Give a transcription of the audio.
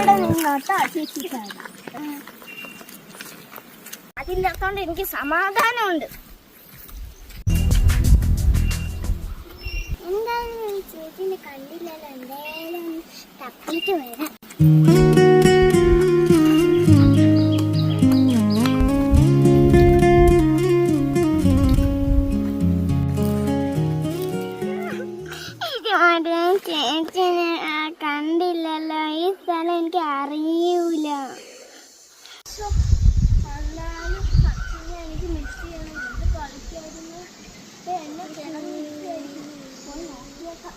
അവിടെ നിന്നോട്ടോ ചേച്ചി. അതില്ലാത്തോണ്ട് എനിക്ക് സമാധാനമുണ്ട്. എന്തായാലും ചേച്ചിനെ കണ്ടില്ലല്ലോ, എന്തായാലും തപ്പിട്ട് വരാം. ചേച്ചിനെ കണ്ടില്ലല്ലോ, ഈ സ്ഥലം എനിക്ക് അറിയൂല. എനിക്ക് മിസ് ചെയ്യണം, എന്ത് കളിക്കായിരുന്നു എന്നെ കിടന്നിട്ട് പോയി നോക്കിയേക്കാം.